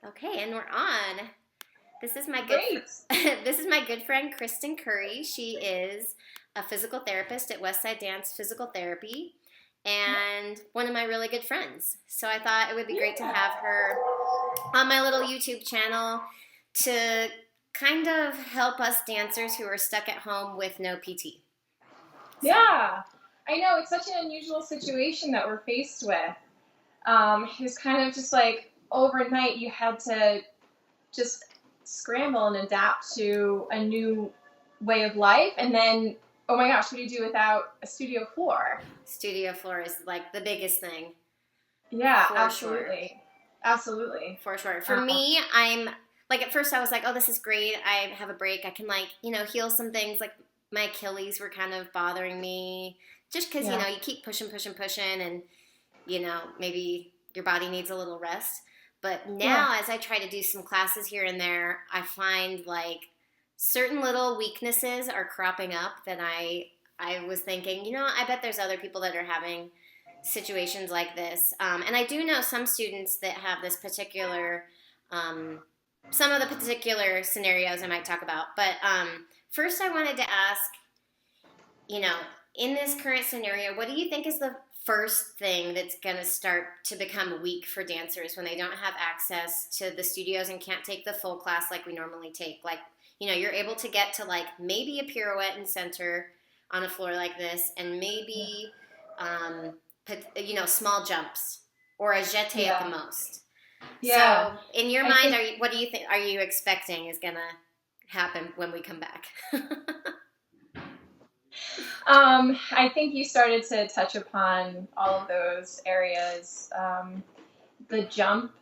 Okay, and we're on. This is my good Great. this is my good friend Kristen Kurie. She is a physical therapist at Westside Dance Physical Therapy and one of my really good friends. So I thought it would be great to have Yeah. her on my little YouTube channel to kind of help us dancers who are stuck at home with no PT. So, Yeah. I know it's such an unusual situation that we're faced with. It's kind of just like overnight you had to just scramble and adapt to a new way of life, and then oh my gosh, what do you do without a studio floor? studio floor is like the biggest thing Yeah, for sure. absolutely, absolutely. For sure. For Um, me, I'm like at first I was like, oh, this is great. I have a break. I can heal some things. Like my Achilles were kind of bothering me just because yeah, you keep pushing, pushing, pushing, and maybe your body needs a little rest. But yeah, now, as I try to do some classes here and there, I find like certain little weaknesses are cropping up that I was thinking, I bet there's other people that are having situations like this. And I do know some students that have this particular, um, some of the particular scenarios I might talk about. But first, I wanted to ask, you know, in this current scenario, what do you think is the first thing that's going to start to become weak for dancers when they don't have access to the studios and can't take the full class like we normally take? Like, you're able to get to like maybe a pirouette and center on a floor like this, and yeah, maybe, small jumps or a jeté at the yeah, most. yeah. So, in your I mind, think what do you think? Are you expecting is gonna happen when we come back? I think you started to touch upon all of those areas. The jump,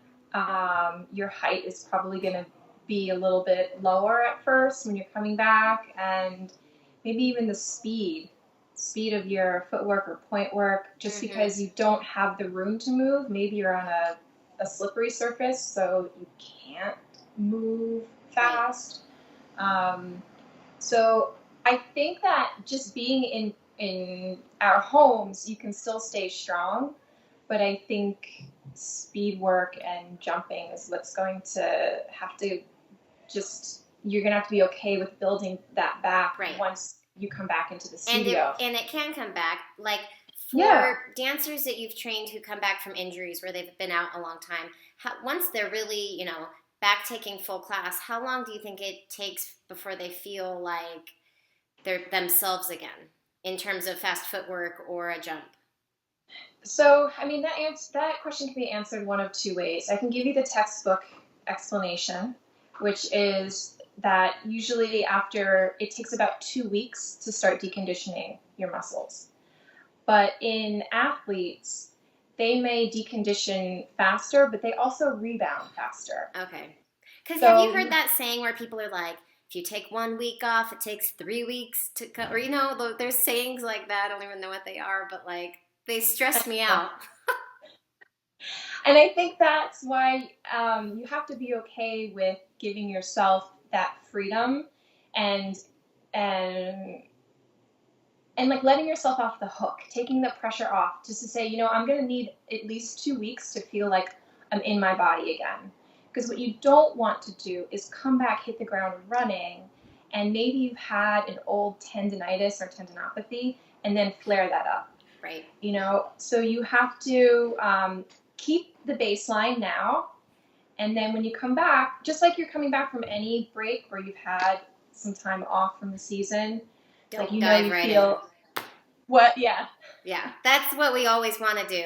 your height is probably going to be a little bit lower at first when you're coming back, and maybe even the speed of your footwork or point work, just Mm-hmm. because you don't have the room to move. Maybe you're on a slippery surface, so you can't move Right. fast. Um, so I think that just being in our homes, you can still stay strong, but I think speed work and jumping is what's going to have to just you're going to have to be okay with building that back Right. once you come back into the And it studio. and it can come back. Like Yeah. for dancers that you've trained who come back from injuries where they've been out a long time, once they're really, back taking full class, how long do you think it takes before they feel like they're themselves again in terms of fast footwork or a jump? So, I mean, that question can be answered one of two ways. I can give you the textbook explanation, which is that usually after it takes about 2 weeks to start deconditioning your muscles. But in athletes, they may decondition faster, but they also rebound faster. Okay. Because have you So heard you, that saying where people are like, if you take 1 week off, it takes 3 weeks to cut, or there's sayings like that. I don't even know what they are, but like they stress me out. and I think that's why you have to be okay with giving yourself that freedom and and and like letting yourself off the hook, taking the pressure off, just to say, I'm going to need at least 2 weeks to feel like I'm in my body again. Because what you don't want to do is come back, hit the ground running, and maybe you've had an old tendonitis or tendinopathy, and then flare that up. Right. So you have to keep the baseline now, and then when you come back, just like you're coming back from any break where you've had some time off from the season, like Don't dive you right in. feel what, yeah, Yeah, that's what we always want to do.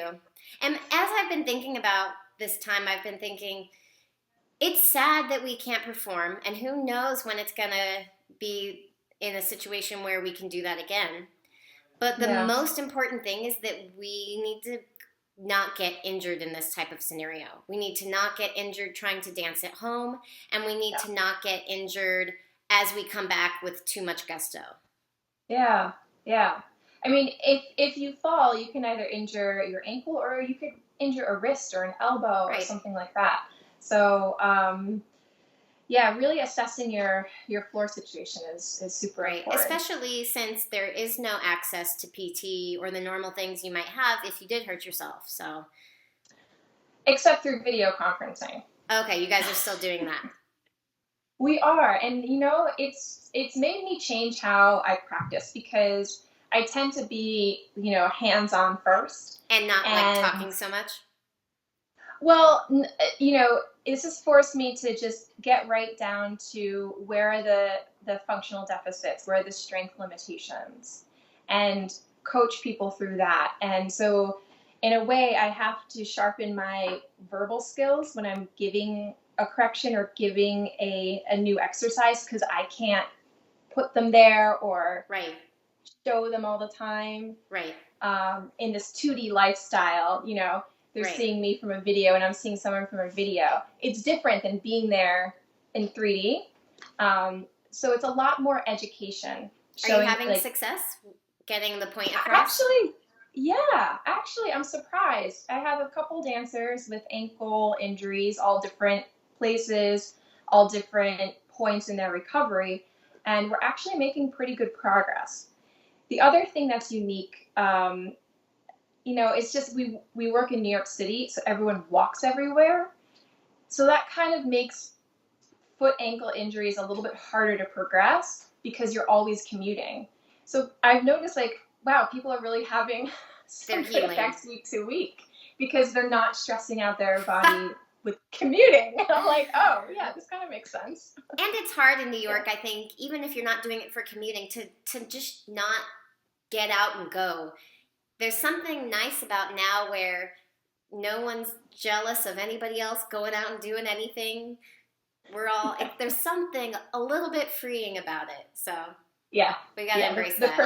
And as I've been thinking about this time, I've been thinking it's sad that we can't perform, and who knows when it's going to be in a situation where we can do that again. But the yeah, most important thing is that we need to not get injured in this type of scenario. We need to not get injured trying to dance at home, and we need yeah, to not get injured as we come back with too much gusto. yeah, yeah. I mean, if you fall, you can either injure your ankle or you could injure a wrist or an elbow or Right. something like that. So, yeah, really assessing your floor situation is super Right, important. especially since there is no access to PT or the normal things you might have if you did hurt yourself. So, Except through video conferencing. Okay, you guys are still doing that. We are, and it's made me change how I practice because I tend to be, hands-on first. And not like And talking so much? well, this has forced me to just get right down to where are the functional deficits, where are the strength limitations, and coach people through that. And so, in a way, I have to sharpen my verbal skills when I'm giving a correction or giving a new exercise because I can't put them there or Right, show them all the time. right, In this 2D lifestyle, they're right. seeing me from a video and I'm seeing someone from a video. It's different than being there in 3D. So it's a lot more education. Are you Showing having like success getting the point across? actually, yeah, actually, I'm surprised. I have a couple dancers with ankle injuries, all different places, all different points in their recovery, and we're actually making pretty good progress. The other thing that's unique, it's just we work in New York City, so everyone walks everywhere. So that kind of makes foot ankle injuries a little bit harder to progress because you're always commuting. So I've noticed like, wow, people are really having They're some good healing. effects week to week because they're not stressing out their body with commuting. And I'm like, oh yeah, this kind of makes sense. And it's hard in New York, I think, even if you're not doing it for commuting, to just not get out and go. There's something nice about now where no one's jealous of anybody else going out and doing anything. There's something a little bit freeing about it. So Yeah, we got to yeah. embrace The that.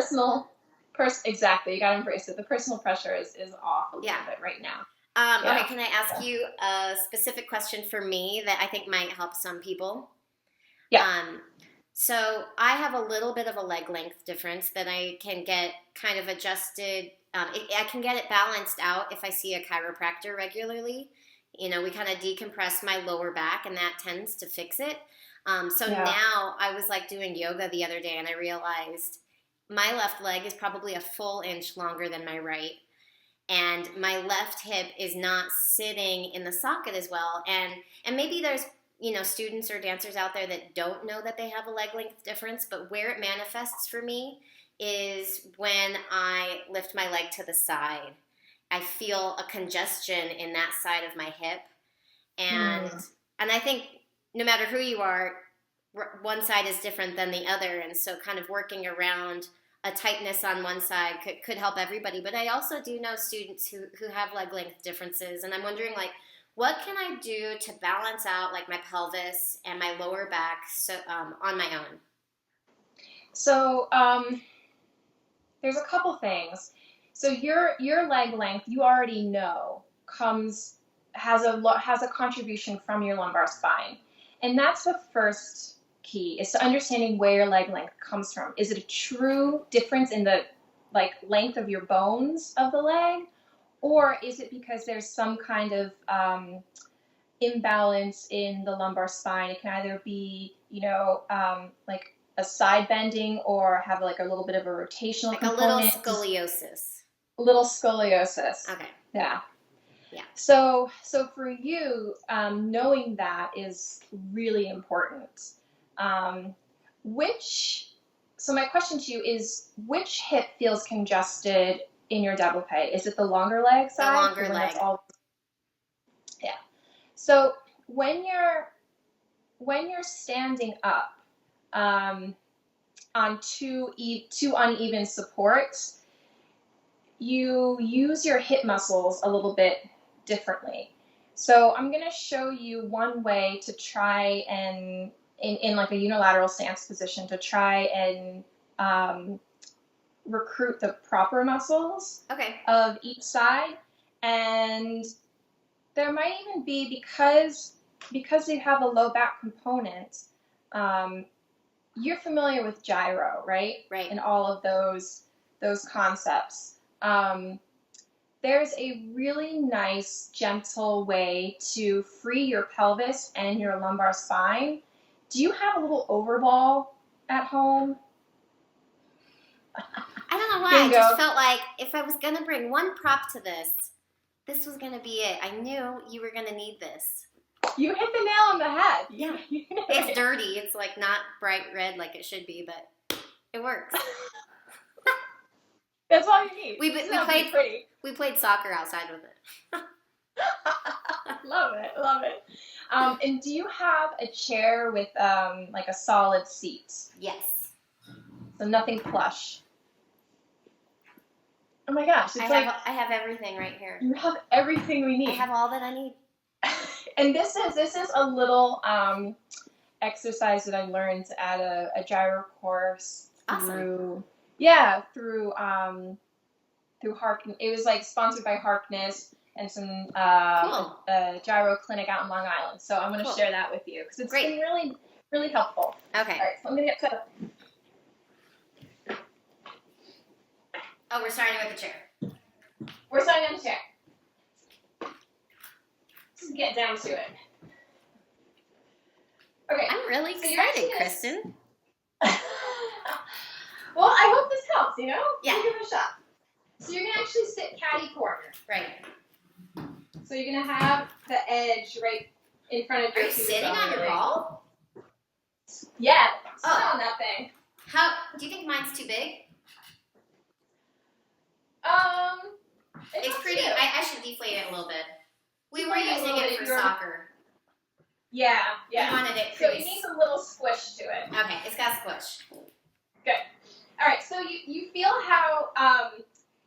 exactly. You gotta embrace it. The personal pressure is off a little bit right now. Yeah. Okay, can I ask you a specific question for me that I think might help some people? Yeah. So I have a little bit of a leg length difference that I can get kind of adjusted. I can get it balanced out if I see a chiropractor regularly. We kind of decompress my lower back, and that tends to fix it. So Yeah. now I was like doing yoga the other day, and I realized my left leg is probably a full inch longer than my right, and my left hip is not sitting in the socket as well. And maybe there's students or dancers out there that don't know that they have a leg length difference, but where it manifests for me is when I lift my leg to the side. I feel a congestion in that side of my hip, and and I think no matter who you are, one side is different than the other, and so kind of working around a tightness on one side could help everybody. But I also do know students who have leg length differences, and I'm wondering like, what can I do to balance out like my pelvis and my lower back on my own? So there's a couple things. So your leg length, you already know, has a contribution from your lumbar spine, and that's the first key is to understanding where your leg length comes from. Is it a true difference in the length of your bones of the leg, or is it because there's some kind of imbalance in the lumbar spine? It can either be like a side bending or have like a little bit of a rotational like component. A little scoliosis. Little scoliosis. Okay. Yeah. Yeah. So for you, knowing that is really important. So my question to you is, which hip feels congested in your développé? Is it the longer leg side? The longer leg. Yeah. So when you're standing up on two uneven supports, you use your hip muscles a little bit differently. So I'm going to show you one way to try and, in like a unilateral stance position, to try and recruit the proper muscles of each side. And there might even be, because you have a low back component, you're familiar with gyro, right? Right. And all of those concepts. There's a really nice, gentle way to free your pelvis and your lumbar spine. Do you have a little overball at home? I don't know why. Bingo. I just felt like if I was going to bring one prop to this was going to be it. I knew you were going to need this. You hit the nail on the head. Yeah. It's dirty. It's like not bright red like it should be, but it works. That's all you need. We played soccer outside with it. Love it. And do you have a chair with like a solid seat? Yes. So nothing plush. Oh my gosh! I have everything right here. You have everything we need. I have all that I need. And this is a little exercise that I learned at a gyro course through Harkness. It was like sponsored by Harkness and some gyro clinic out in Long Island. So I'm going to share that with you because it's been really, really helpful. Okay. All right, so I'm going to get to. Oh, we're starting with the chair. We're starting on the chair. Let's get down to it. Okay. I'm really excited, Kristen. Well, I hope this helps, you know? Yeah. Give it a shot. So you're going to actually sit catty corner. Right. So you're going to have the edge right in front of your... Are you sitting on your ball? Yeah. Sit on that thing. Do you think mine's too big? It's pretty... I should deflate it a little bit. We were using it for soccer. Yeah. We wanted it So it needs a little squish to it. Okay, it's got squish. Good. All right, so you feel how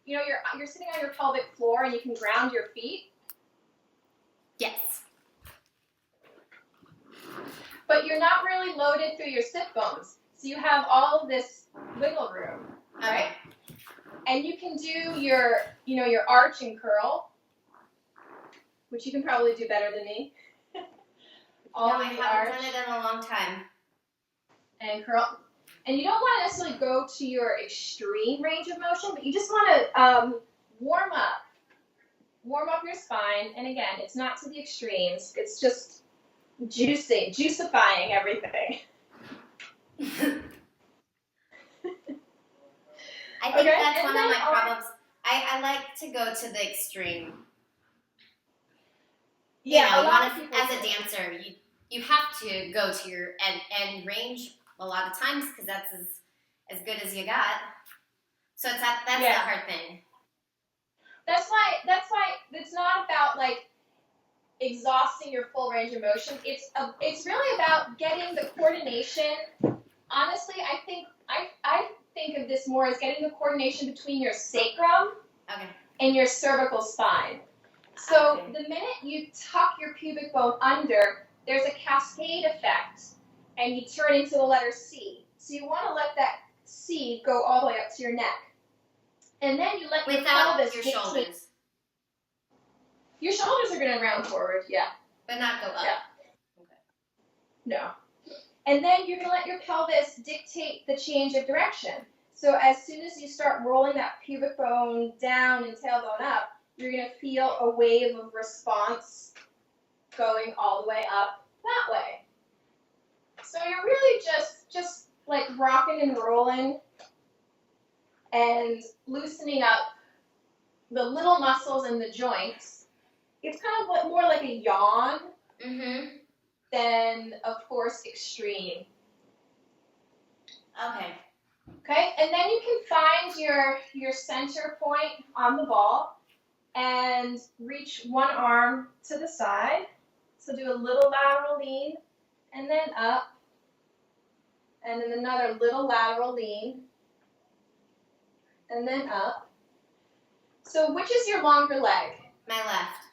you're sitting on your pelvic floor and you can ground your feet? Yes. But you're not really loaded through your sit bones. So you have all of this wiggle room. All right. And you can do your arch and curl, which you can probably do better than me. I haven't done it in a long time. And curl. And you don't want to necessarily go to your extreme range of motion, but you just want to warm up your spine. And again, it's not to the extremes. It's just juicifying everything. I think that's one of my problems. I like to go to the extreme. Yeah, as a dancer, you have to go to your end range a lot of times because that's as good as you got. So that's the hard thing. That's why it's not about like exhausting your full range of motion. It's really about getting the coordination. Honestly, I think of this more as getting the coordination between your sacrum and your cervical spine. So the minute you tuck your pubic bone under, there's a cascade effect, and you turn into the letter C. So you want to let that C go all the way up to your neck. And then you let your pelvis your shoulders. Your shoulders are going to round forward, yeah. But not go up. Yeah. Okay. No. And then you're going to let your pelvis dictate the change of direction. So as soon as you start rolling that pubic bone down and tailbone up, you're going to feel a wave of response going all the way up that way. So you're really just like rocking and rolling and loosening up the little muscles in the joints. It's kind of more like a yawn than a forced extreme. Okay, and then you can find your center point on the ball and reach one arm to the side. So do a little lateral lean and then up. And then another little lateral lean and then up. So which is your longer leg? My left.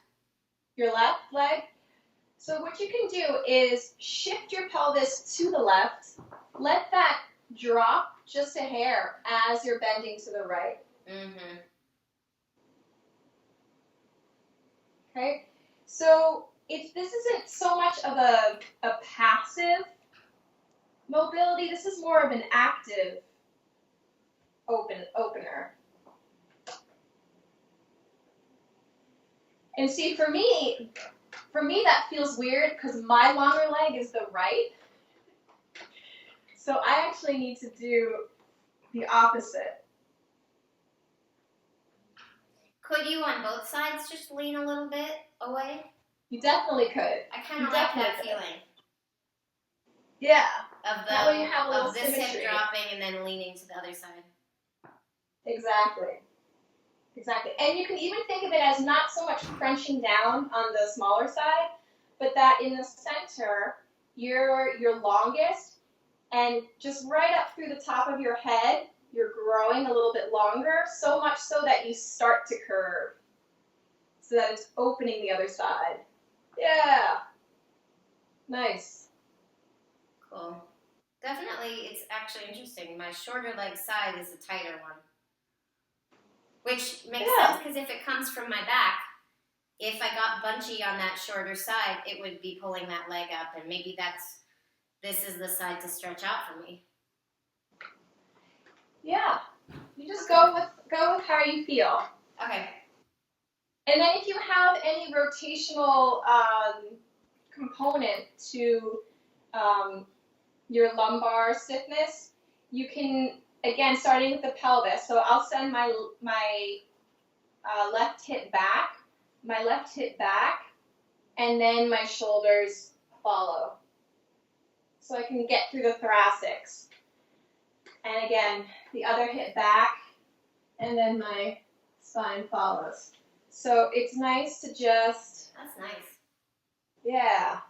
Your left leg? So what you can do is shift your pelvis to the left. Let that drop just a hair as you're bending to the right. Okay? So this isn't so much of a passive mobility. This is more of an active opener. And see, for me that feels weird because my longer leg is the right. So I actually need to do the opposite. Could you on both sides just lean a little bit away? You definitely could. I kind of like that feeling. Yeah. That way you have a little this symmetry. Hip dropping and then leaning to the other side. Exactly. Exactly. And you can even think of it as not so much crunching down on the smaller side, but that in the center, you're your longest, and just right up through the top of your head, you're growing a little bit longer, so much so that you start to curve, so that it's opening the other side. Yeah. Nice. Cool. Definitely, it's actually interesting. My shorter leg side is a tighter one. Which makes sense, because if it comes from my back, if I got bunchy on that shorter side, it would be pulling that leg up, and maybe this is the side to stretch out for me. Yeah. You just go with how you feel. Okay. And then if you have any rotational component to your lumbar stiffness, you can, again, starting with the pelvis. So I'll send my left hip back, and then my shoulders follow. So I can get through the thoracics. And again, the other hip back, and then my spine follows. So it's nice to just... That's nice. Yeah.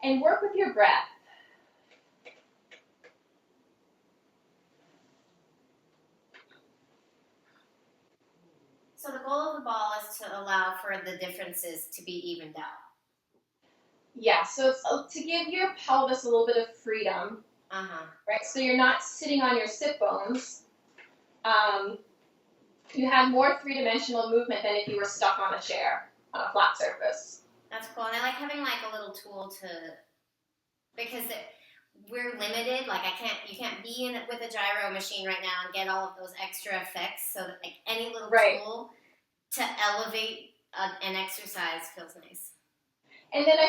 And work with your breath. So the goal of the ball is to allow for the differences to be evened out. Yeah, so it's to give your pelvis a little bit of freedom. Right? So you're not sitting on your sit bones. You have more three-dimensional movement than if you were stuck on a chair, on a flat surface. That's cool. And I like having like a little tool because we're limited. Like you can't be with a gyro machine right now and get all of those extra effects. So that like any little tool to elevate an exercise feels nice. And then I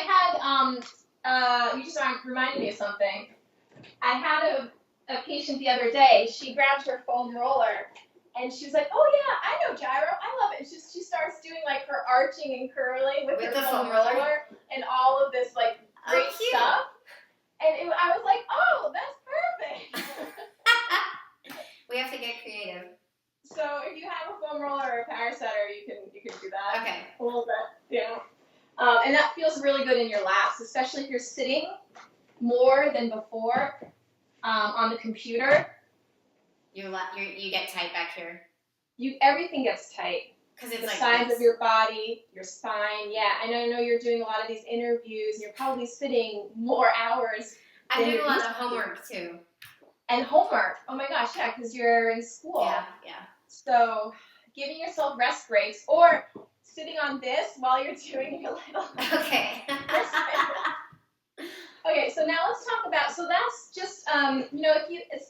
had, you just reminded me of something. I had a patient the other day. She grabbed her foam roller, and she was like, "Oh yeah, I know gyro. I love it." And she starts doing like her arching and curling with her foam roller and all of this like great stuff. And I was like, "Oh, that's perfect." We have to get creative. So if you have a foam roller or a power setter, you can do that. Okay. A little bit, yeah. And that feels really good in your lats, especially if you're sitting more than before on the computer. You get tight back here. Everything gets tight. Because it's the like sides of your body, your spine. Yeah, and I know you're doing a lot of these interviews, and you're probably sitting more hours. I do a lot of homework too. And homework. Oh my gosh, yeah, because you're in school. Yeah. So giving yourself rest breaks or sitting on this while you're doing your little. Okay. Okay, so now let's talk about. So that's just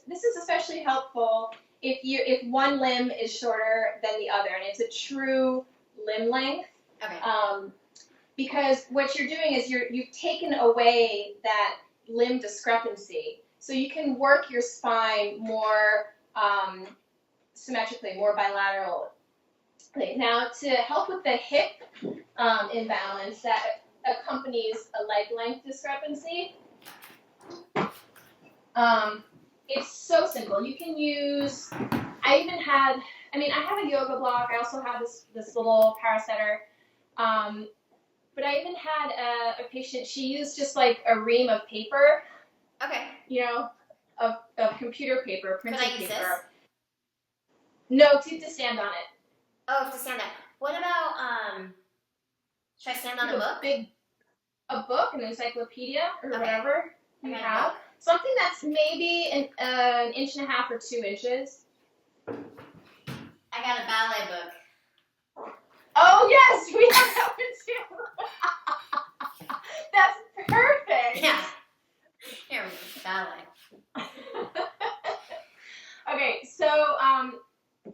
this is especially helpful if one limb is shorter than the other, and it's a true limb length. Okay. Because what you're doing is you've taken away that limb discrepancy, so you can work your spine more symmetrically, more bilateral. Now, to help with the hip imbalance that accompanies a leg length discrepancy, it's so simple. You can use, I have a yoga block. I also have this little parasetter. But I even had a patient, she used just like a ream of paper. Okay. Of computer paper, printed paper. Could I use this? No, to stand on it. Oh, to stand up. What about, should I stand on a book? A book, an encyclopedia, or whatever you have. Something that's maybe an inch and a half or 2 inches. I got a ballet book. Oh, yes, we have that one too. That's perfect. Yeah. Here we go, ballet. Okay, so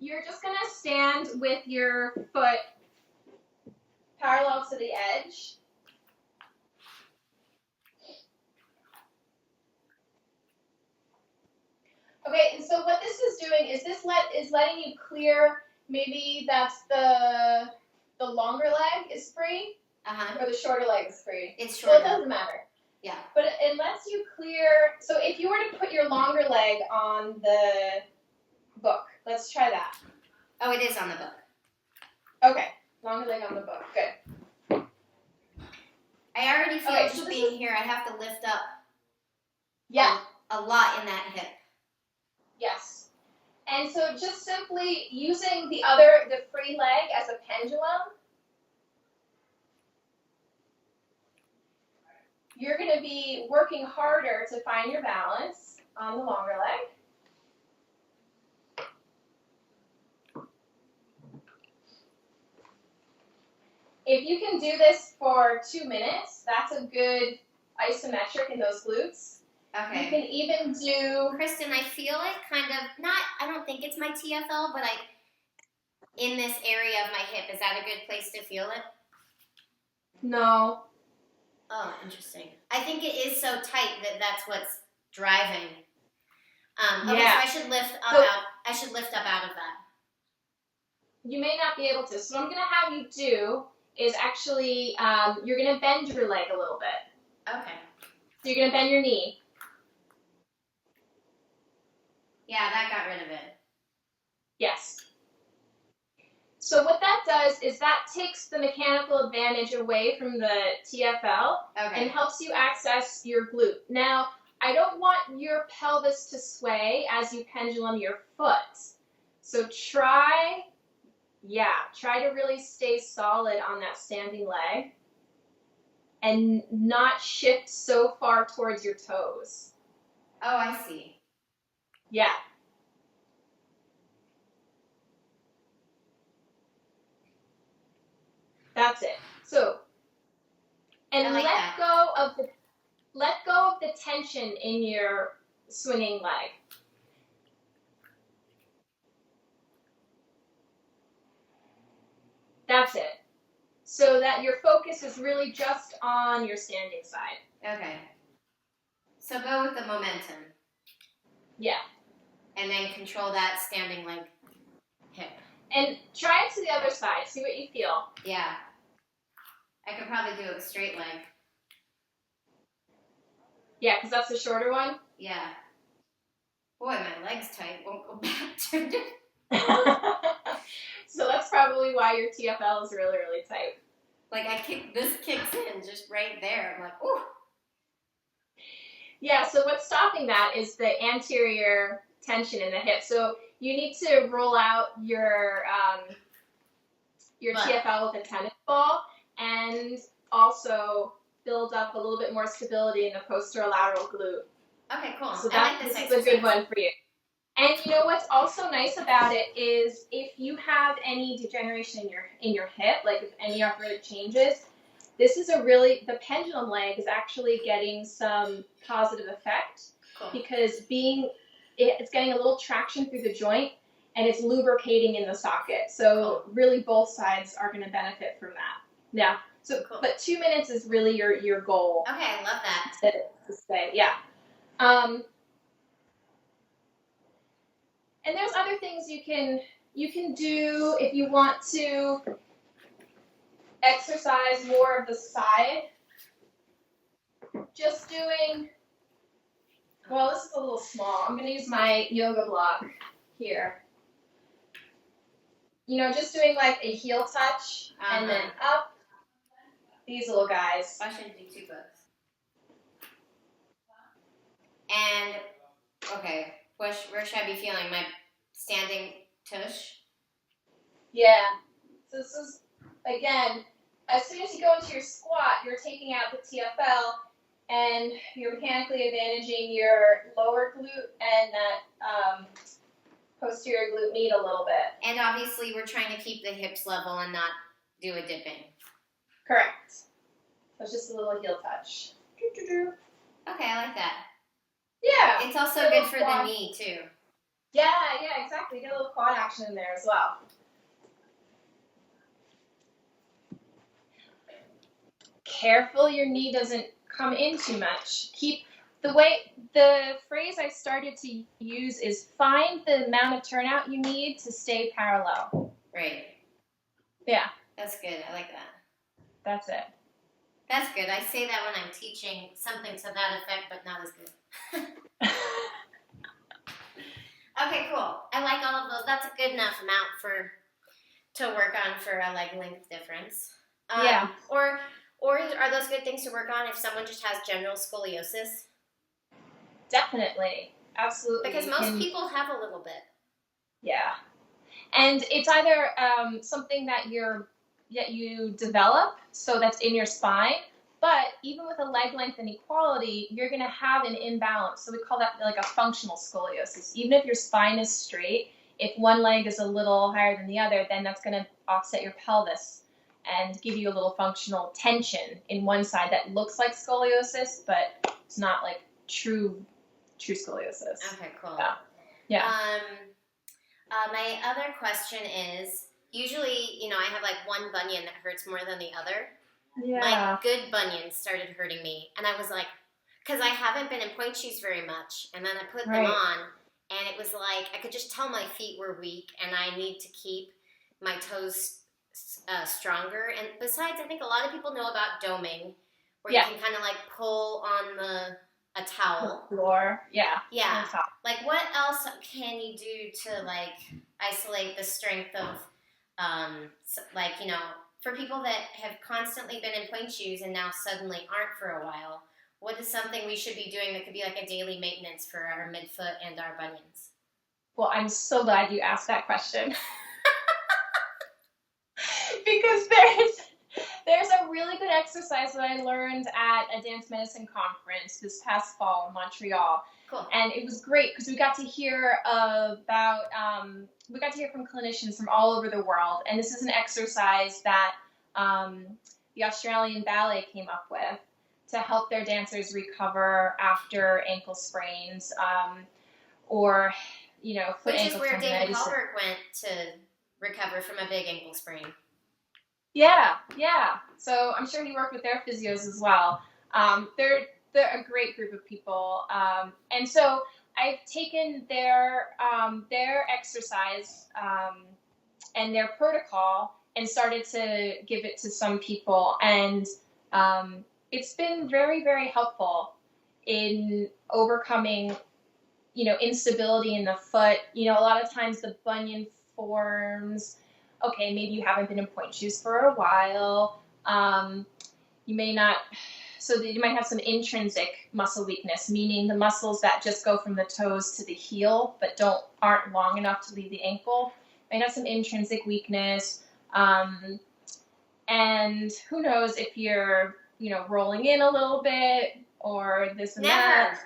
you're just going to stand with your foot parallel to the edge. Okay, and so what this is doing is letting you clear, maybe that's the longer leg is free. Or the shorter leg is free. It's shorter. Well, it doesn't matter. Yeah. But unless you clear, so if you were to put your longer leg on the book, let's try that. Oh, it is on the book. Okay, longer leg on the book. Good. I already feel just being here, I have to lift up. Yeah. A lot in that hip. Yes. And so just simply using the free leg as a pendulum, you're going to be working harder to find your balance on the longer leg. If you can do this for 2 minutes, that's a good isometric in those glutes. Okay. You can even do... Kristen, I feel it kind of, I don't think it's my TFL, but in this area of my hip, is that a good place to feel it? No. Oh, interesting. I think it is so tight that that's what's driving. Okay, so I should lift up I should lift up out of that. You may not be able to. So what I'm going to have you do is actually, you're going to bend your leg a little bit. Okay. So you're going to bend your knee. Yeah, that got rid of it. Yes. So what that does is that takes the mechanical advantage away from the TFL and helps you access your glute. Now, I don't want your pelvis to sway as you pendulum your foot. So try to really stay solid on that standing leg and not shift so far towards your toes. Oh, I see. Yeah. That's it. So, and let go of the tension in your swinging leg. That's it. So that your focus is really just on your standing side. Okay. So go with the momentum. Yeah. And then control that standing leg hip. And try it to the other side. See what you feel. Yeah. I could probably do a straight leg. Yeah, because that's the shorter one? Yeah. Boy, my leg's tight. Won't go back to it. So that's probably why your TFL is really, really tight. Like this kicks in just right there. I'm like, ooh. Yeah, so what's stopping that is the anterior tension in the hip. So you need to roll out your TFL with a tennis ball and also build up a little bit more stability in the posterolateral glute. Okay, cool. So this is a good one for you. And you know what's also nice about it is if you have any degeneration in your hip, like if any arthritic changes, this is the pendulum leg is actually getting some positive effect because it's getting a little traction through the joint and it's lubricating in the socket. So really both sides are going to benefit from that. Yeah. So, but 2 minutes is really your goal. Okay, I love that. To stay, yeah. And there's other things you can do if you want to exercise more of the side. Just doing, well, this is a little small. I'm going to use my yoga block here. You know, just doing like a heel touch and then up. These little guys. I should do 2 books. And, okay, where should I be feeling? My standing tush? Yeah. So this is, again, as soon as you go into your squat, you're taking out the TFL and you're mechanically advantaging your lower glute and that posterior glute med a little bit. And obviously we're trying to keep the hips level and not do a dipping. Correct. So it's just a little heel touch. Okay, I like that. Yeah. It's also good for the knee, too. Yeah, exactly. Get a little quad action in there as well. Careful your knee doesn't come in too much. The phrase I started to use is find the amount of turnout you need to stay parallel. Right. Yeah. That's good. I like that. That's it. That's good. I say that when I'm teaching something to that effect, but not as good. Okay, cool. I like all of those. That's a good enough amount to work on for a leg length difference. Yeah, Or are those good things to work on if someone just has general scoliosis? definitely. Absolutely. Because You most can, people have a little bit. yeah. And it's either something that you develop, so that's in your spine, but even with a leg length inequality, you're going to have an imbalance. So we call that like a functional scoliosis. Even if your spine is straight, if one leg is a little higher than the other, then that's going to offset your pelvis and give you a little functional tension in one side that looks like scoliosis, but it's not like true scoliosis. Okay, cool. Yeah. Yeah. My other question is, usually, I have like one bunion that hurts more than the other. Yeah. My good bunion started hurting me, and I was like, because I haven't been in pointe shoes very much, and then I put them on, and it was like I could just tell my feet were weak, and I need to keep my toes stronger. And besides, I think a lot of people know about doming, where you can kind of like pull on a towel. Floor. Yeah. Yeah. Like, what else can you do to like isolate the strength of, like, for people that have constantly been in pointe shoes and now suddenly aren't for a while? What is something we should be doing that could be like a daily maintenance for our midfoot and our bunions? Well, I'm so glad you asked that question. Because there's a really good exercise that I learned at a dance medicine conference this past fall in Montreal. Cool. And it was great because we got to hear from clinicians from all over the world. And this is an exercise that the Australian Ballet came up with to help their dancers recover after ankle sprains or, foot Which ankle is where David tendonitis. Hallberg went to recover from a big ankle sprain. Yeah. So I'm sure he worked with their physios as well. They're a great group of people, and so I've taken their exercise and their protocol and started to give it to some people, and it's been very, very helpful in overcoming, instability in the foot. A lot of times the bunion forms. Okay, maybe you haven't been in pointe shoes for a while. You may not, so you might have some intrinsic muscle weakness, meaning the muscles that just go from the toes to the heel, but aren't long enough to leave the ankle. You might have some intrinsic weakness. And who knows if you're, rolling in a little bit or this and that.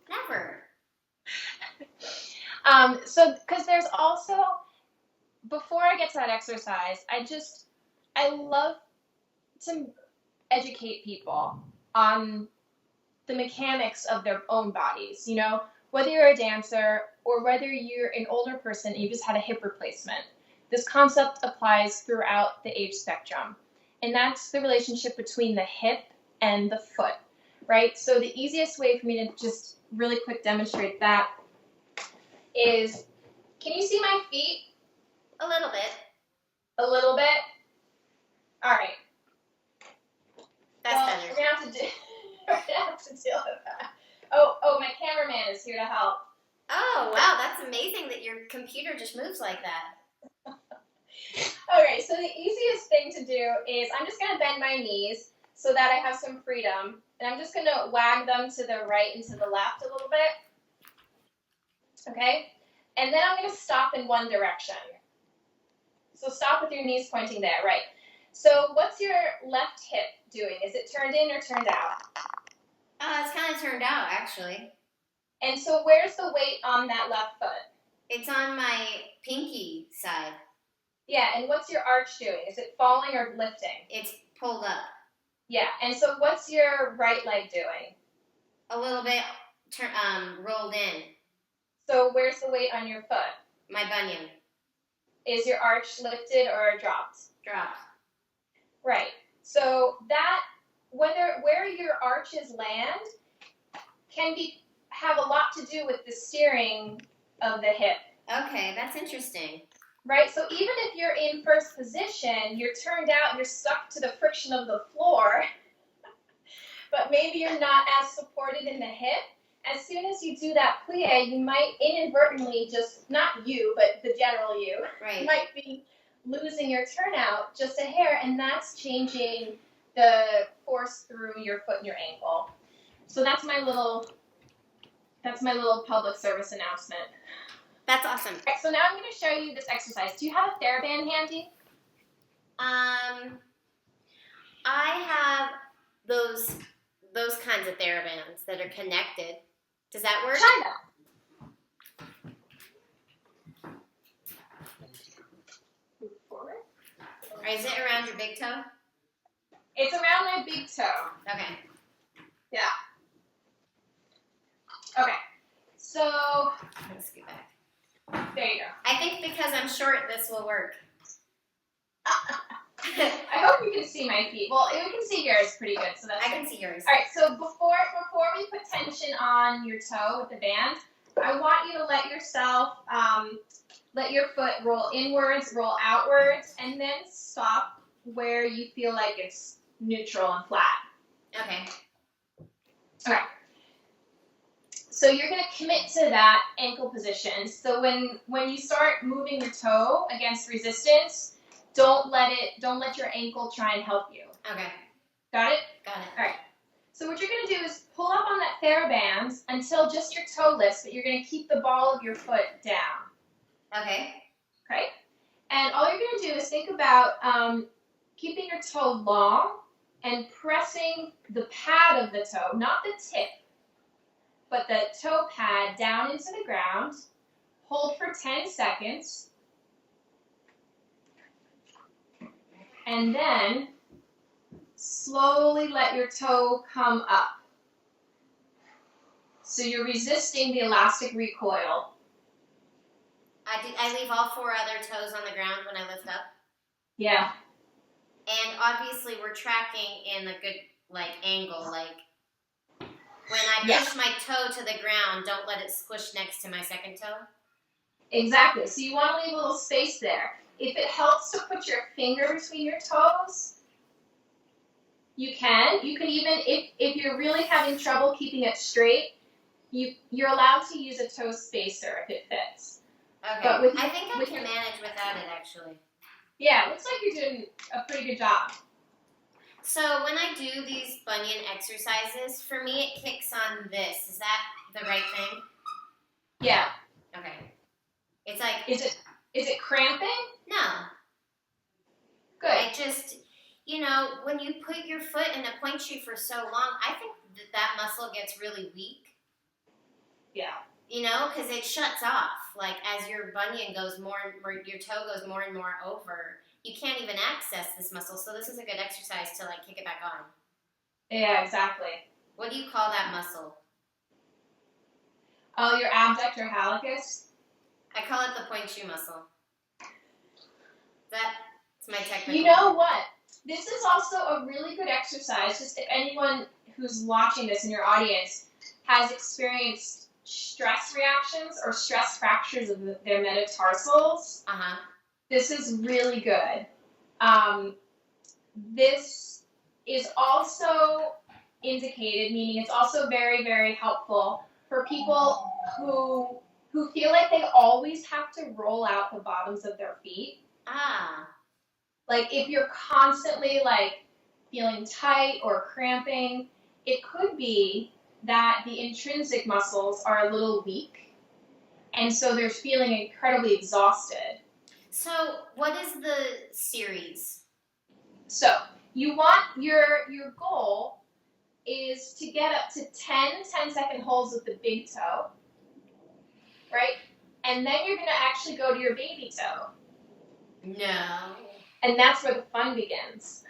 Never. So, because there's also, before I get to that exercise, I love to educate people on the mechanics of their own bodies. Whether you're a dancer or whether you're an older person and you just had a hip replacement, this concept applies throughout the age spectrum. And that's the relationship between the hip and the foot, right? So the easiest way for me to just really quick demonstrate that is, can you see my feet? A little bit. A little bit? All right. That's better. We're gonna have to deal with that. Oh, my cameraman is here to help. Oh, wow, that's amazing that your computer just moves like that. Okay, so the easiest thing to do is I'm just gonna bend my knees so that I have some freedom, and I'm just gonna wag them to the right and to the left a little bit. Okay? And then I'm gonna stop in one direction. So stop with your knees pointing there, right? So what's your left hip doing? Is it turned in or turned out? It's kind of turned out, actually. And so where's the weight on that left foot? It's on my pinky side. Yeah, and what's your arch doing? Is it falling or lifting? It's pulled up. Yeah, and so what's your right leg doing? A little bit rolled in. So where's the weight on your foot? My bunion. Is your arch lifted or dropped? Dropped. Right. So that where your arches land can have a lot to do with the steering of the hip. Okay, that's interesting. right? So even if you're in first position, you're turned out and you're stuck to the friction of the floor, but maybe you're not as supported in the hip. As soon as you do that plie, you might inadvertently just, not you, but the general you, Right. might be losing your turnout just a hair, and that's changing the force through your foot and your ankle. So that's my little public service announcement. That's awesome. Right, so now I'm going to show you this exercise. Do you have a Thera-band handy? I have those kinds of Thera-bands that are connected. Does that work? Try that. Move forward. Or is it around your big toe? It's around my big toe. Okay. Yeah. Okay. So, Let's get back. there you go. I think because I'm short, this will work. I hope you can see my feet. Well, we can see yours pretty good, so that's I good. can see yours. All right, so before we put tension on your toe with the band, I want you to let yourself, let your foot roll inwards, roll outwards, and then stop where you feel like it's neutral and flat. Okay. All right. So you're going to commit to that ankle position. So when you start moving the toe against resistance, don't let your ankle try and help you. Okay. Got it? Got it. All right. So what you're going to do is pull up on that Thera-band until just your toe lifts, but you're going to keep the ball of your foot down. Okay. Okay? And all you're going to do is think about keeping your toe long and pressing the pad of the toe, not the tip, but the toe pad down into the ground. Hold for 10 seconds. And then slowly let your toe come up. So you're resisting the elastic recoil. I leave all 4 other toes on the ground when I lift up. Yeah. And obviously we're tracking in a good angle. When I push my toe to the ground, don't let it squish next to my second toe. Exactly. So you want to leave a little space there. If it helps to put your finger between your toes, you can. You can even, if you're really having trouble keeping it straight, you're allowed to use a toe spacer if it fits. Okay. But I think I can manage without it, actually. Yeah, it looks like you're doing a pretty good job. So when I do these bunion exercises, for me it kicks on this. Is that the right thing? Yeah. Okay. It's like... Is it cramping? No. Good. I just, when you put your foot in a pointe shoe for so long, I think that muscle gets really weak. Yeah. Because it shuts off. As your bunion goes more and more, your toe goes more and more over, you can't even access this muscle. So this is a good exercise to kick it back on. Yeah, exactly. What do you call that muscle? Oh, your abductor hallucis? I call it the pointe shoe muscle. That's my technical. You know what? This is also a really good exercise. Just if anyone who's watching this in your audience has experienced stress reactions or stress fractures of their metatarsals, this is really good. This is also indicated, meaning it's also very, very helpful for people who feel like they always have to roll out the bottoms of their feet. If you're constantly feeling tight or cramping, it could be that the intrinsic muscles are a little weak, and so they're feeling incredibly exhausted. So what is the series? So you want your goal is to get up to 10-second holds with the big toe, right? And then you're going to actually go to your baby toe. No. And that's where the fun begins.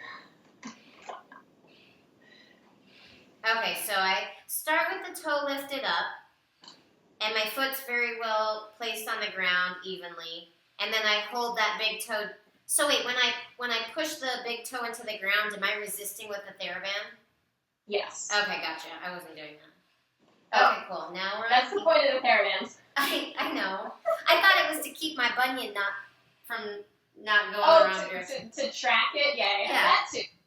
Okay, so I start with the toe lifted up, and my foot's very well placed on the ground evenly, and then I hold that big toe. So wait, when I push the big toe into the ground, am I resisting with the Thera-band? Yes. Okay, gotcha. I wasn't doing that. Okay, cool. Now That's the point of the Thera-bands. I know. I thought it was to keep my bunion not from not going around your... to track it? Yeah.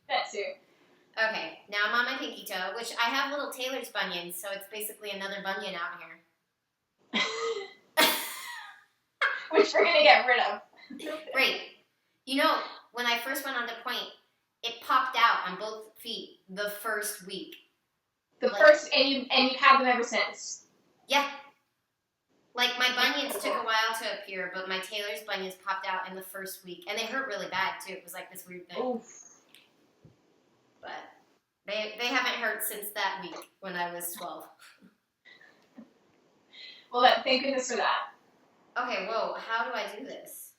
That too. Okay, now I'm on my pinky toe, which I have little tailor's bunions, so it's basically another bunion out here. Which we're going to get rid of. Great. You know, when I first went on the pointe, it popped out on both feet the first week. And you've had them ever since? Yeah. Like, my bunions took a while to appear, but my tailor's bunions popped out in the first week. And they hurt really bad, too. It was like this weird thing. Oof. But they haven't hurt since that week when I was 12. Well, thank goodness for that. Okay, whoa. How do I do this?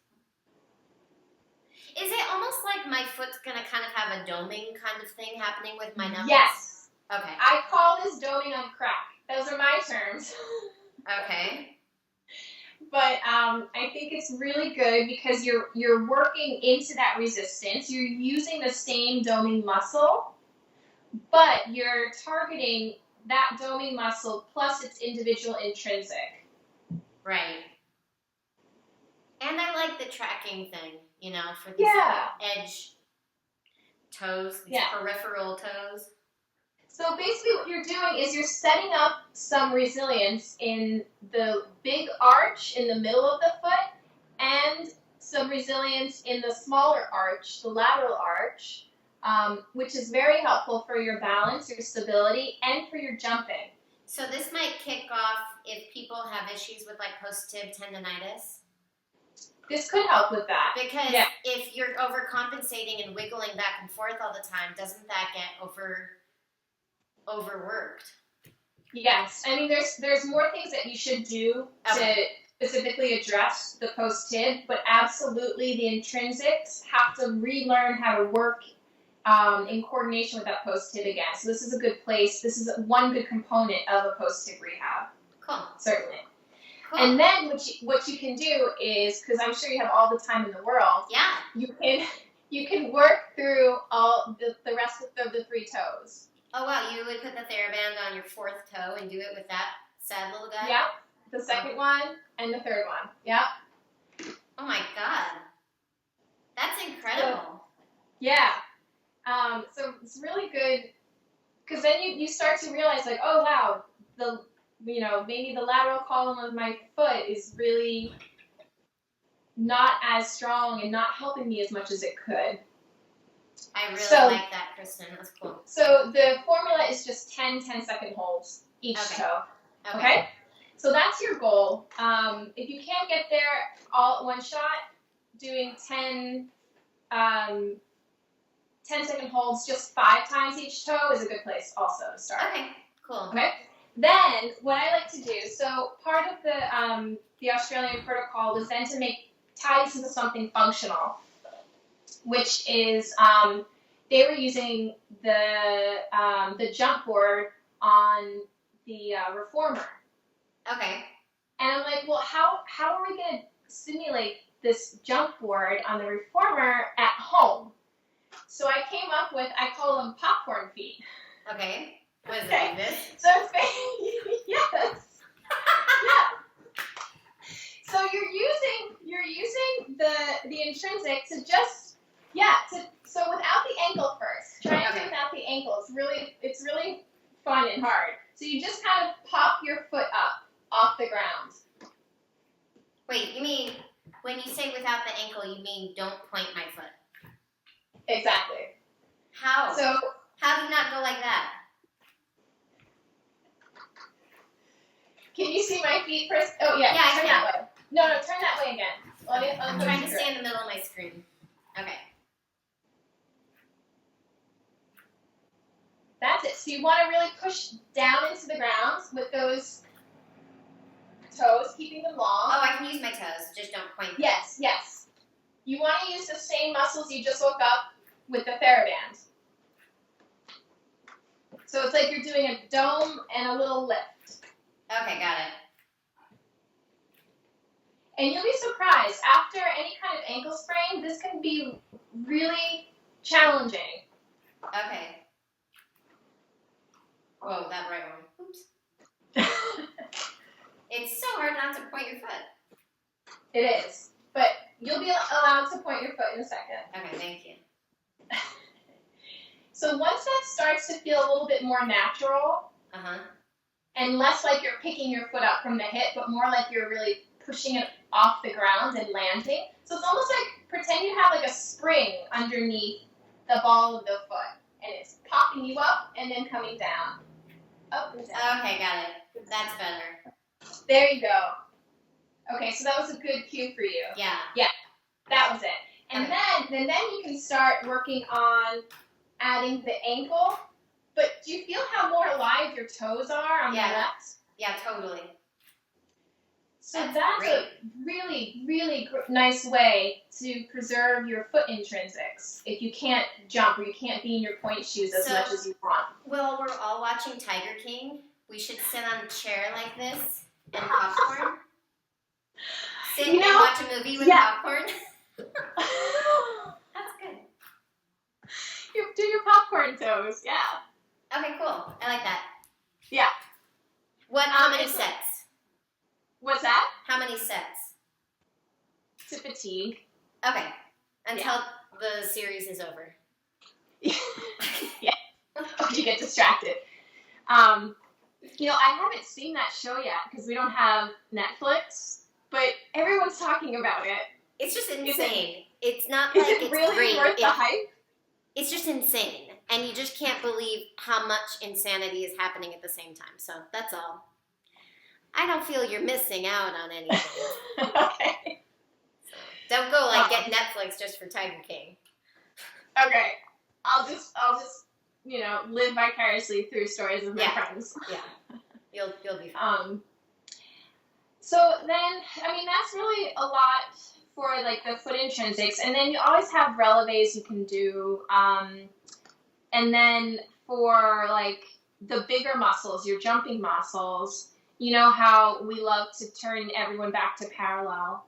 Is it almost like my foot's going to kind of have a doming kind of thing happening with my knuckles? Yes. Okay. I call this doming on crack. Those are my terms. Okay. But I think it's really good because you're working into that resistance. You're using the same doming muscle, but you're targeting that doming muscle plus its individual intrinsic. Right. And I like the tracking thing, you know, for these edge toes, these peripheral toes. So basically what you're doing is you're setting up some resilience in the big arch in the middle of the foot and some resilience in the smaller arch, the lateral arch, which is very helpful for your balance, your stability, and for your jumping. So this might kick off if people have issues with like post-tib tendonitis. This could help with that. Because if you're overcompensating and wiggling back and forth all the time, doesn't that get overworked? Yes. I mean, there's more things that you should do to specifically address the post-tib, but absolutely the intrinsics have to relearn how to work in coordination with that post-tib again. So this is a good place. This is one good component of a post-tib rehab. Cool. Certainly. Cool. And then what you can do is, because I'm sure you have all the time in the world, you can work through all the rest of the 3 toes. Oh wow, you would put the Thera-band on your 4th toe and do it with that sad little guy? Yeah, the second one and the third one. Yeah. Oh my god. That's incredible. So it's really good because then you start to realize like, oh wow, maybe the lateral column of my foot is really not as strong and not helping me as much as it could. I really like that, Kristen. That's cool. So the formula is just 10 10-second holds each toe. Okay? So that's your goal. If you can't get there all at one shot, doing 10-second holds just 5 times each toe is a good place also to start. Okay, cool. Okay? Then what I like to do, so part of the Australian protocol was then to tie this into something functional, which is they were using the jump board on the reformer. Okay. And I'm like, well, how are we going to simulate this jump board on the reformer at home? So I came up with, I call them popcorn feet. Okay. Was it like this? So yes. So you're using the intrinsic to just so without the ankle first. Try it without the ankle. It's really fun and hard. So you just kind of pop your foot up off the ground. Wait, you mean when you say without the ankle, you mean don't point my foot? Exactly. How? So how do you not go like that? Can you see my feet, Chris? Oh yeah. Yeah, turn that way. No, turn that way again. I'm trying to stay in the middle of my screen. Okay. That's it. So you want to really push down into the ground with those toes, keeping them long. Oh, I can use my toes. Just don't point. Yes. You want to use the same muscles you just woke up with the Thera-band. So it's like you're doing a dome and a little lift. Okay, got it. And you'll be surprised, after any kind of ankle sprain, this can be really challenging. Okay. Whoa, that right one. Oops. It's so hard not to point your foot. It is. But You'll be allowed to point your foot in a second. Okay, thank you. So once that starts to feel a little bit more natural, and less like you're picking your foot up from the hip, but more like you're really pushing it off the ground and landing. So it's almost like, pretend you have like a spring underneath the ball of the foot, and it's popping you up and then coming down. Up and down. Okay, got it. That's better. There you go. Okay, so that was a good cue for you. Yeah. Yeah, that was it. And then you can start working on adding the ankle. But do you feel how more alive your toes are on the left? Yeah, totally. So that's a really, really nice way to preserve your foot intrinsics if you can't jump or you can't be in your pointe shoes as much as you want. Well, we're all watching Tiger King. We should sit on a chair like this and popcorn. Sit and watch a movie with popcorn. That's good. You do your popcorn toes, yeah. Okay, cool. I like that. Yeah. How many sets? What's that? How many sets? To fatigue. Okay. Until the series is over. Yeah. You get distracted. I haven't seen that show yet because we don't have Netflix, but everyone's talking about it. It's just insane. It's not like it's really great. Worth the hype? It's just insane. And you just can't believe how much insanity is happening at the same time. So that's all. I don't feel you're missing out on anything. Okay. So don't go get Netflix just for Tiger King. Okay. I'll just live vicariously through stories of my friends. Yeah. You'll be fine. So then, that's really a lot for the foot intrinsics, and then you always have releves you can do, and then for the bigger muscles, your jumping muscles, you know how we love to turn everyone back to parallel.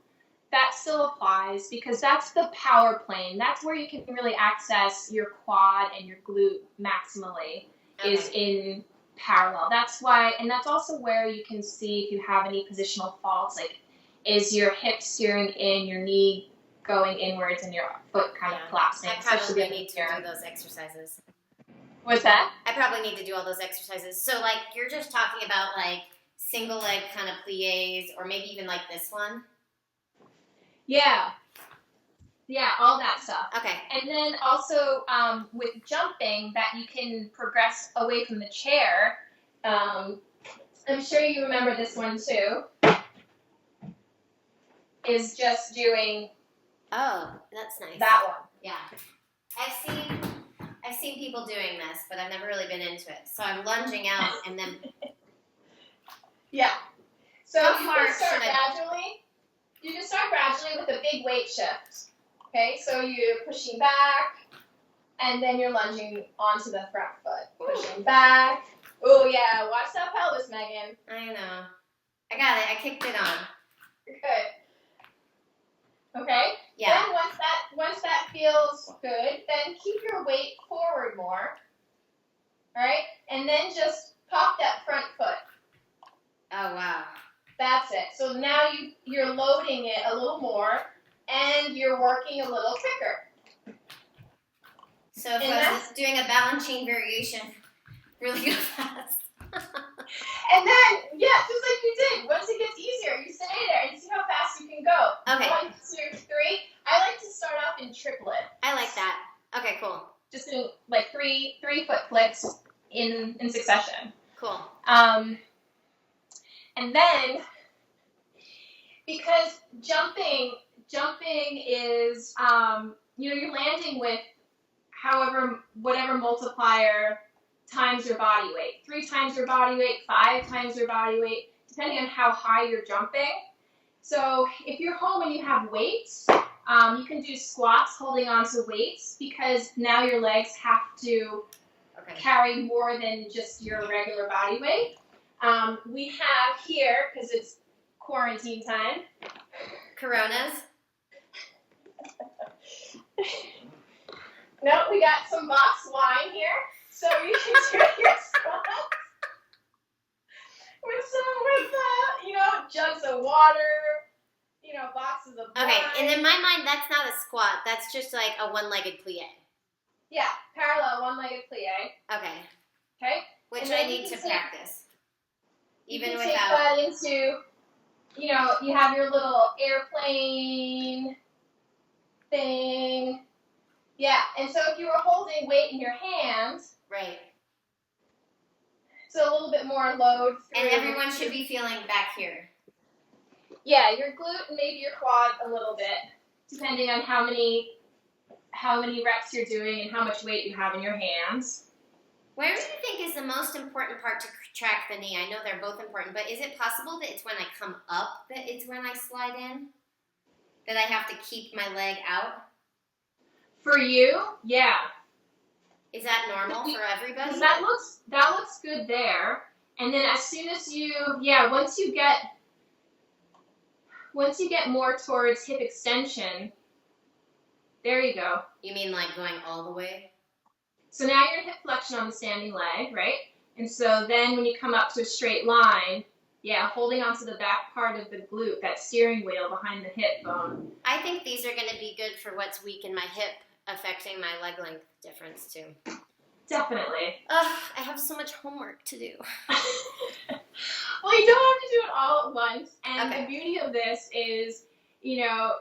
That still applies because that's the power plane. That's where you can really access your quad and your glute maximally is in parallel. That's why, and that's also where you can see if you have any positional faults, is your hip steering in, your knee going inwards, and your foot kind of collapsing. I probably need to do those exercises. What's that? I probably need to do all those exercises. So, you're just talking about, single leg kind of plies, or maybe even this one? Yeah. Yeah, all that stuff. Okay. And then also with jumping, that you can progress away from the chair. I'm sure you remember this one too. Is just doing. Oh, that's nice. That one. Yeah. I've seen people doing this, but I've never really been into it. So I'm lunging out and then. Yeah. So How you far can start should I- gradually. You can start gradually with a big weight shift. Okay, so you're pushing back, and then you're lunging onto the front foot. Pushing back. Oh yeah, watch that pelvis, Megan. I know. I got it. I kicked it on. Good. Okay. Yeah. Then once that feels good, then keep your weight forward more. All right, and then just pop that front foot. Oh wow. That's it. So now you're loading it a little more, and you're working a little quicker. So if I was doing a balancing variation, really go fast. And then, just like you did, once it gets easier, you stay there and see how fast you can go. Okay. 1, 2, 3. I like to start off in triplet. I like that. Okay, cool. Just doing three foot flicks in succession. Cool. And then, because jumping is, you're landing with whatever multiplier times your body weight. 3 times your body weight, 5 times your body weight, depending on how high you're jumping. So if you're home and you have weights, you can do squats holding onto weights because now your legs have to carry more than just your regular body weight. We have here, because it's quarantine time. Coronas. No, we got some box wine here, so you can do your squats with jugs of water, boxes to the Okay, blind. and in my mind, that's not a squat. That's just like a one-legged plie. Yeah, parallel one-legged plie. Okay. Okay? Which And I then need to practice. Even you can without. take that into, you know, you have your little airplane thing. Yeah, and so if you were holding weight in your hands, Right. so a little bit more load through. And everyone should be feeling back here. Yeah, your glute and maybe your quad a little bit, depending on how many reps you're doing and how much weight you have in your hands. Where do you think is the most important part to track the knee? I know they're both important, but is it possible that it's when I come up that it's when I slide in? That I have to keep my leg out? For you, yeah. Is that normal for everybody? That looks good there. And then as soon as once you get more towards hip extension, there you go. You mean like going all the way? So now you're in hip flexion on the standing leg, right? And so then when you come up to a straight line, holding onto the back part of the glute, that steering wheel behind the hip bone. I think these are going to be good for what's weak in my hip, affecting my leg length difference too. Definitely. Ugh, I have so much homework to do. Well, you don't have to do it all at once. And Okay. The beauty of this is, you know,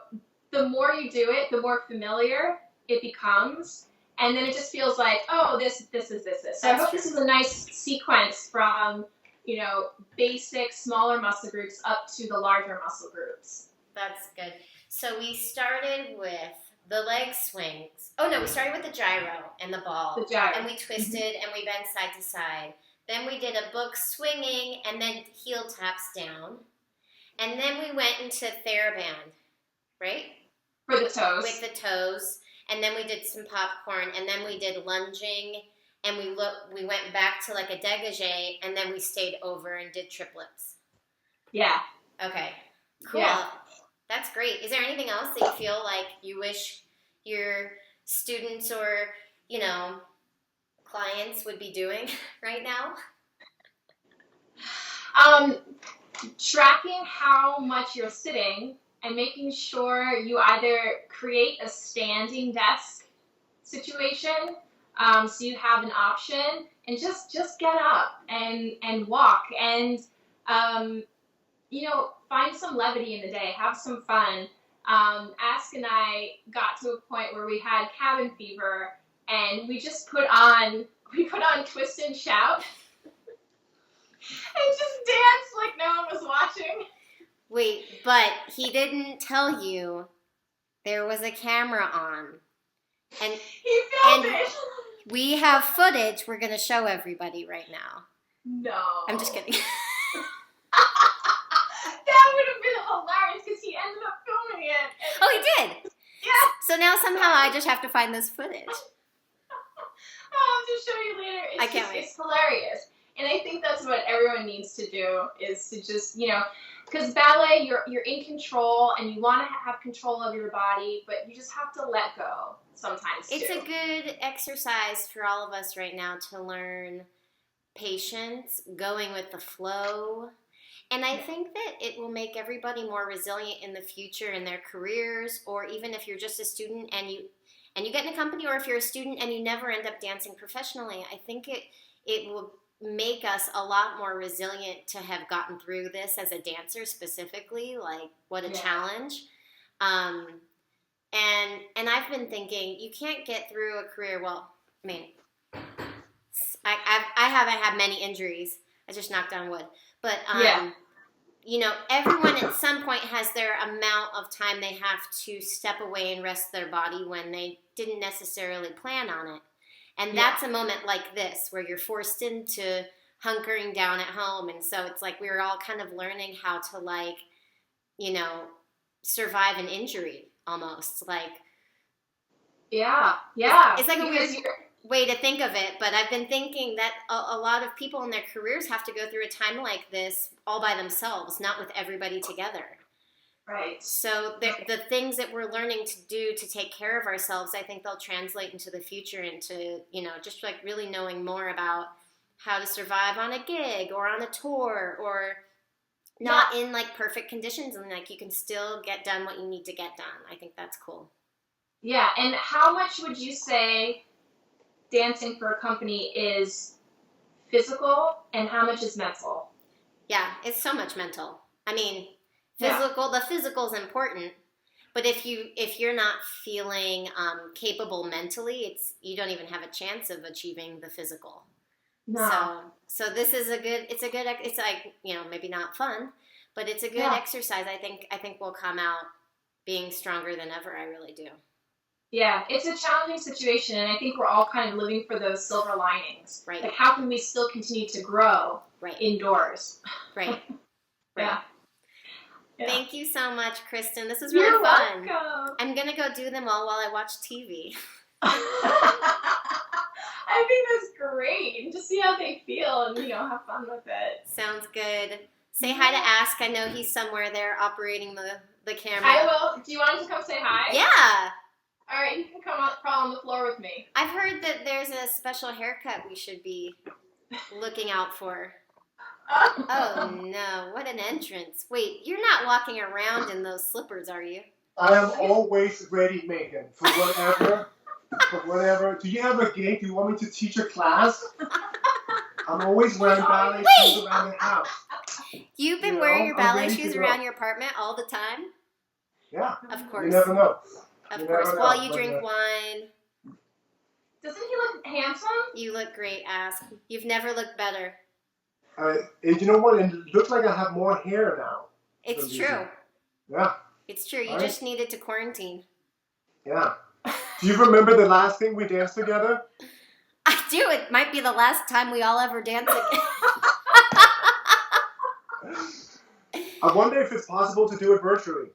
the more you do it, the more familiar it becomes. And then it just feels like, oh, this is this. So I hope this is a nice sequence from, you know, basic smaller muscle groups up to the larger muscle groups. That's good. So we started with the leg swings. Oh no, we started with the gyro and the ball. The gyro. And we twisted and we bent side to side. Then we did a book swinging and then heel taps down. And then we went into Thera-band, right? For the toes. With the toes. And then we did some popcorn, and then we did lunging, and we went back to like a dégagé, and then we stayed over and did triplets. Yeah. Okay. Cool. Yeah. That's great. Is there anything else that you feel like you wish your students or, you know, clients would be doing right now? Tracking how much you're sitting and making sure you either create a standing desk situation, so you have an option, and just get up and walk and you know, find some levity in the day, have some fun. Ask and I got to a point where we had cabin fever, and we just put on Twist and Shout and just danced like no one was watching. Wait, but he didn't tell you there was a camera on. And He filmed it. We have footage we're going to show everybody right now. No. I'm just kidding. That would have been hilarious because he ended up filming it. Oh, he did? Yeah. So now somehow I just have to find this footage. I'll just show you later. I can't wait. It's hilarious. And I think that's what everyone needs to do, is to just, you know, because ballet, you're in control and you want to have control of your body, but you just have to let go sometimes too. It's a good exercise for all of us right now to learn patience, going with the flow. And I think that it will make everybody more resilient in the future in their careers, or even if you're just a student and you get in a company, or if you're a student and you never end up dancing professionally. I think it will make us a lot more resilient to have gotten through this as a dancer specifically. Like, what a challenge. And I've been thinking, you can't get through a career, well, I mean, I haven't had many injuries. I just knocked on wood. But, you know, everyone at some point has their amount of time they have to step away and rest their body when they didn't necessarily plan on it. And that's a moment like this where you're forced into hunkering down at home. And so it's like we were all kind of learning how to, like, you know, survive an injury almost. Like, it's like a weird way to think of it. But I've been thinking that a lot of people in their careers have to go through a time like this all by themselves, not with everybody together. Right. So the things that we're learning to do to take care of ourselves, I think they'll translate into the future, into, you know, just like really knowing more about how to survive on a gig or on a tour, or not in like perfect conditions, and like you can still get done what you need to get done. I think that's cool. Yeah, and how much would you say dancing for a company is physical and how much is mental? Yeah, it's so much mental. I mean, the physical is important, but if you're not feeling capable mentally, you don't even have a chance of achieving the physical. No. So this is it's like, maybe not fun, but it's a good exercise. I think we'll come out being stronger than ever. I really do. Yeah, it's a challenging situation, and I think we're all kind of living for those silver linings. Right. Like, how can we still continue to grow indoors? Right. Yeah. Thank you so much, Kristen. This was really fun. Welcome. I'm gonna go do them all while I watch TV. I think that's great. And just see how they feel and, have fun with it. Sounds good. Say hi to Ask. I know he's somewhere there operating the camera. I will. Do you want him to come say hi? Yeah. All right, you can crawl on the floor with me. I've heard that there's a special haircut we should be looking out for. Oh, no. What an entrance. Wait, you're not walking around in those slippers, are you? I am always ready, Megan, for whatever. Do you have a gig? Do you want me to teach a class? I'm always wearing ballet shoes around the house. You've been wearing your ballet shoes around your apartment all the time? Yeah. Of course. You never know. Of course. While you drink wine. Doesn't he look handsome? You look great, Ask. You've never looked better. You know what? It looks like I have more hair now. It's true. Yeah. It's true. You just needed to quarantine. Yeah. Do you remember the last thing we danced together? I do. It might be the last time we all ever dance again. I wonder if it's possible to do it virtually,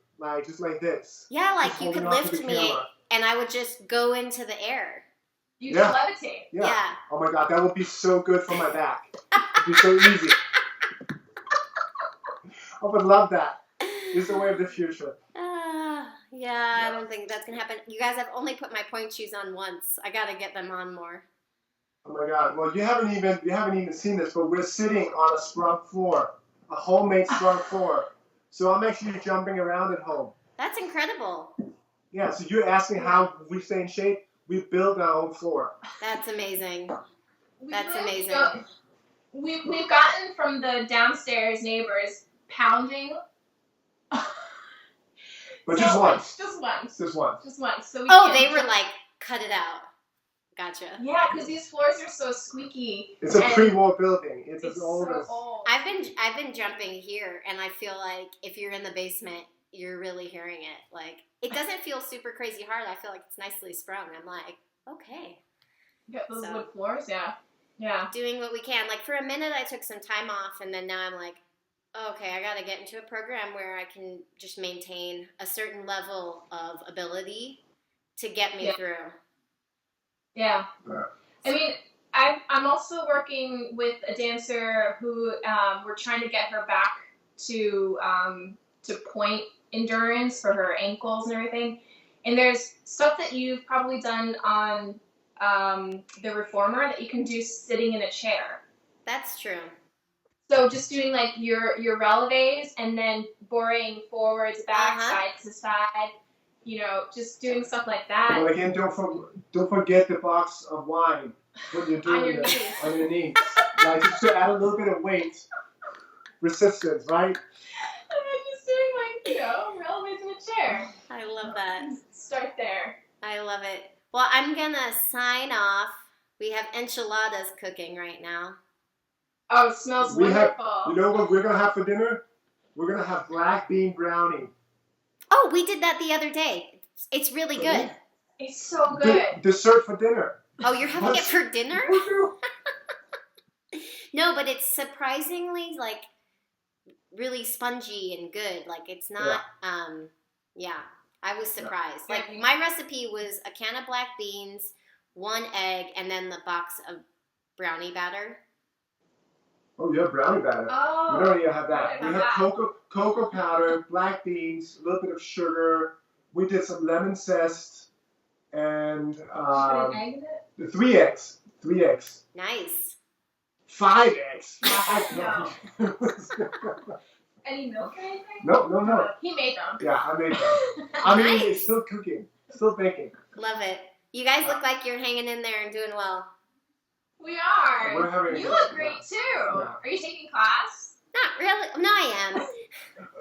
just like this. Yeah, like you could lift me and I would just go into the air. You could levitate. Yeah. Oh my God, that would be so good for my back. It'd be so easy. I would love that. It's the way of the future. Yeah, I don't think that's gonna happen. You guys have only put my pointe shoes on once. I gotta get them on more. Oh my God! Well, you haven't even seen this, but we're sitting on a scrub floor, a homemade scrub floor. So I'm actually jumping around at home. That's incredible. Yeah. So you're asking how we stay in shape? We build our own floor. That's amazing. That's amazing. We've gotten from the downstairs neighbors pounding. But just once. Just once. Just once. Just once. So they were like, cut it out. Gotcha. Yeah, because these floors are so squeaky. It's a pre-war building. It's as old so as. Old. I've been jumping here, and I feel like if you're in the basement, you're really hearing it. Like, it doesn't feel super crazy hard. I feel like it's nicely sprung. I'm like, okay. You got those wood floors, yeah. Doing what we can. Like, for a minute, I took some time off, and then now I'm like, okay, I got to get into a program where I can just maintain a certain level of ability to get me through. Yeah. I mean, I'm also working with a dancer who we're trying to get her back to pointe endurance for her ankles and everything. And there's stuff that you've probably done on the reformer that you can do sitting in a chair. That's true. So just doing like your releves and then boring forwards, back, side to side, just doing stuff like that. But again, don't forget the box of wine when you're doing it on your knees. Just to add a little bit of weight, resistance, right? And then just doing releves in a chair. I love that. Start there. I love it. Well, I'm gonna sign off. We have enchiladas cooking right now. Oh, it smells wonderful. You know what we're going to have for dinner? We're going to have black bean brownie. Oh, we did that the other day. It's really good. It's so good. Dessert for dinner. Oh, you're having it for dinner? No, but it's surprisingly, really spongy and good. Like, it's not, I was surprised. Like, my recipe was a can of black beans, 1 egg, and then the box of brownie batter. Oh, you have brownie batter. Oh. We don't even have that. We have cocoa powder, black beans, a little bit of sugar. We did some lemon zest and Put an egg in it? 3 eggs. 3 eggs. Nice. 5 eggs. No. any milk or anything? No. He made them. Yeah, I made them. I mean, Nice. it's still cooking, still baking. Love it. You guys look like you're hanging in there and doing well. We are. We're having a You good look time. great too. Yeah. Are you taking class? Not really. No, I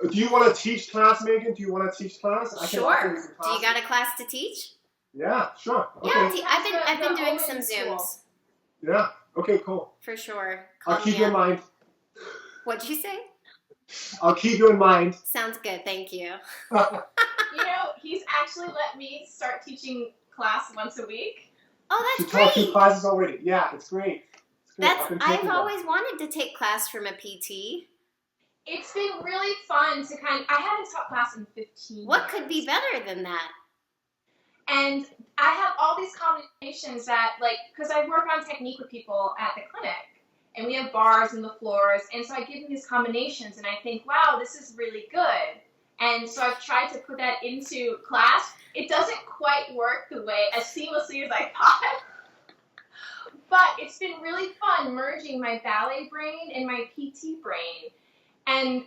am. Do you want to teach class, Megan? Do you want to teach class? I can offer Sure. you some Do you classes. got a class to teach? Yeah, sure. Okay. Yeah, I've been doing some School. Zooms Yeah. Okay, cool. for sure. I'll Call keep me you in up. mind. What'd you say? I'll keep you in mind. Sounds good. Thank you. You know, he's actually let me start teaching class once a week. Oh, She that's taught 2 great. classes already. Yeah, it's great. It's great. That's been I've taking them. always wanted to take class from a PT. It's been really fun to I haven't taught class in 15 What years. could be better than that? And I have all these combinations that, like, because I work on technique with people at the clinic, and we have bars and the floors, and so I give them these combinations, and I think, wow, this is really good. And so I've tried to put that into class. It doesn't quite work the way, as seamlessly as I thought. But it's been really fun merging my ballet brain and my PT brain, and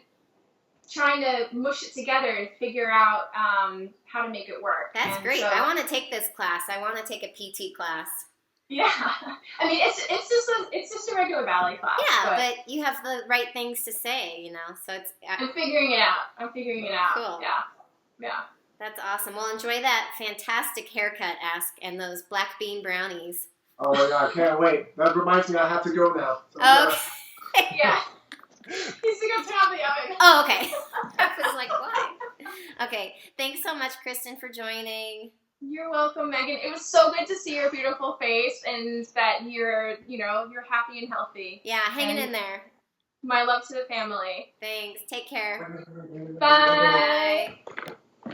trying to mush it together and figure out how to make it work. That's And great. so- I want to take this class. I want to take a PT class. Yeah, I mean it's just a regular ballet class. Yeah, but you have the right things to say, you know. So it's I'm figuring it out. Cool. Yeah. that's awesome. Well, enjoy that fantastic haircut, and those black bean brownies. Oh my god, I can't wait. That reminds me I have to go now. So Okay. Yeah. He's gonna turn on the oven. Oh, okay. I was like, why? Okay. Thanks so much, Kristen, for joining. You're welcome, Megan. It was so good to see your beautiful face and that you're happy and healthy. Yeah, hanging And- in there. My love to the family. Thanks. Take care. Bye. Bye.